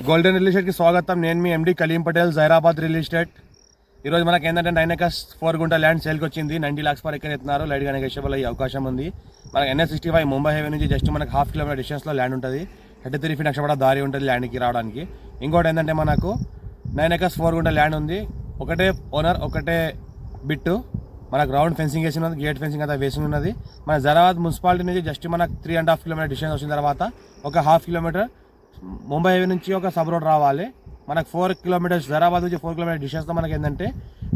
Golden real ఎస్టేట్కి స్వాగతం. నేను మీ ఎండి Kaleem Patel, Zaheerabad real estate. ఈరోజు మనకి ఏంటంటే 9 acres 4 గుంట ల్యాండ్ సేల్కి వచ్చింది. 90 lakhs పర్ ఎకర్ ఎత్తున్నారు. లైట్గా నెగోషియబుల్ అయ్యే అవకాశం ఉంది. మనకి NH65 ముంబై హైవే నుంచి జస్ట్ మనకు 1/2 kilometer డిస్టెన్స్లో ల్యాండ్ ఉంటుంది. 33 feet నక్షపడ దారి ఉంటుంది ల్యాండ్కి రావడానికి. ఇంకోటి ఏంటంటే మనకు 9 acres 4 గుంట ల్యాండ్ ఉంది. ఒకటే ఓనర్, ఒకటే బిట్టు. మనకు రౌండ్ ఫెన్సింగ్ వేసి ఉన్నది, గేట్ ఫెన్సింగ్ అంతా వేసి ఉన్నది. మన జైరాబాద్ మున్సిపాలిటీ నుంచి జస్ట్ మనకు 3.5 kilometer డిస్టెన్స్ వచ్చిన తర్వాత ఒక 1/2 kilometer ముంబై హైవే నుంచి ఒక సబ్ రోడ్ రావాలి. మనకు 4 kilometers జైరాబాద్ నుంచి 4 kilometer డిస్టెన్స్లో మనకి ఏంటంటే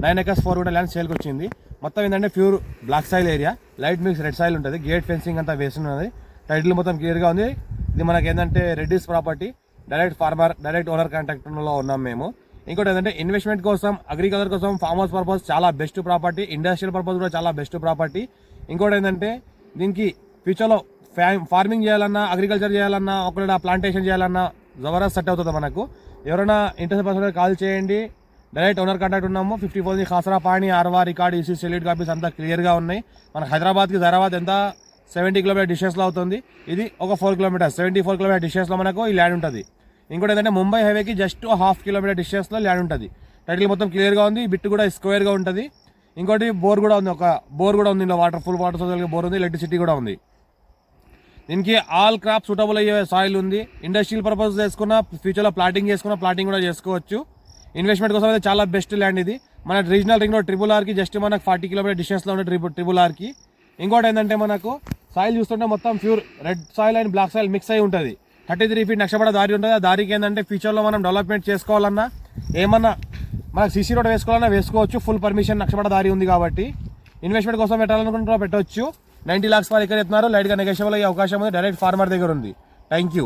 9 acres 4 గుంట ల్యాండ్ సేల్కి వచ్చింది. మొత్తం ఏంటంటే pure black soil area, light mix red soil ఉంటుంది. గేట్ ఫెన్సింగ్ అంతా వేసి ఉన్నది. టైటిల్ మొత్తం క్లియర్గా ఉంది. ఇది మనకి ఏంటంటే Reddy's property, direct farmer, direct owner కాంటాక్ట్లో ఉన్నాం మేము. ఇంకోటి ఏంటంటే ఇన్వెస్ట్మెంట్ కోసం, అగ్రికల్చర్ కోసం, ఫార్మ్ హౌస్ పర్పస్ చాలా బెస్ట్ ప్రాపర్టీ, ఇండస్ట్రియల్ పర్పస్ కూడా చాలా బెస్ట్ ప్రాపర్టీ. ఇంకోటి ఏంటంటే దీనికి ఫ్యూచర్లో ఫార్మింగ్ చేయాలన్నా, అగ్రికల్చర్ చేయాలన్నా, ఒకవేళ ప్లాంటేషన్ చేయాలన్నా జబర్దస్త్ సెట్ అవుతుంది మనకు. ఎవరైనా ఇంట్రెస్ట్ పర్సన్ కాల్ చేయండి. డైరెక్ట్ ఓనర్ కాంటాక్ట్ ఉన్నాము. 54 ఖాసరా పాణి, ఆర్వా రికార్డ్, ఈసీ సెల్యూట్ కాపీస్ అంతా క్లియర్గా ఉన్నాయి. మన హైదరాబాద్కి జైరాబాద్ ఎంత 70 kilometer డిస్టెన్స్లో అవుతుంది. ఇది ఒక 4 kilometers 74 kilometer డిస్టెన్స్లో మనకు ఈ ల్యాండ్ ఉంటుంది. ఇంకోటి ఏంటంటే ముంబై హైవేకి జస్ట్ 1/2 kilometer డిస్టెన్స్లో ల్యాండ్ ఉంటుంది. టైటిల్ మొత్తం క్లియర్గా ఉంది. బిట్ కూడా స్క్వేర్గా ఉంటుంది. ఇంకోటి బోర్ కూడా ఉంది, ఒక బోర్ కూడా ఉంది. Water full water source bore ఉంది, ఎలక్ట్రిసిటీ కూడా ఉంది. దీనికి ఆల్ క్రాప్ సూటబుల్ అయ్యే సాయిల్ ఉంది. ఇండస్ట్రియల్ పర్పస్ చేసుకున్న, ఫ్యూచర్లో ప్లాటింగ్ చేసుకున్న, ప్లాటింగ్ కూడా చేసుకోవచ్చు. ఇన్వెస్ట్మెంట్ కోసం అయితే చాలా బెస్ట్ ల్యాండ్ ఇది. మన రీజనల్ రింగ్ రోడ్ RRRకి జస్ట్ మనకు 40 kilometer డిస్టెన్స్లో ఉండే RRRకి. ఇంకోటి ఏంటంటే మనకు సాయిల్ చూస్తుంటే మొత్తం pure red soil and black soil mix అయి ఉంటుంది. 33 feet నక్షపడ దారి ఉంటుంది. ఆ దారికి ఏంటంటే ఫ్యూచర్లో మనం డెవలప్మెంట్ చేసుకోవాలన్నా, ఏమన్నా మనకు CC రోడ్ వేసుకోవాలన్నా వేసుకోవచ్చు. ఫుల్ పర్మిషన్ నక్షపడ దారి ఉంది కాబట్టి ఇన్వెస్ట్మెంట్ కోసం పెట్టాలనుకుంటున్నా పెట్టవచ్చు. 90 lakhs పర్ ఎకర్ ఎత్తున్నారు. లైట్గా నెగోషియబుల్ అయ్యే అవకాశం ఉంది. డైరెక్ట్ ఫార్మర్ దగ్గర ఉంది. Thank you.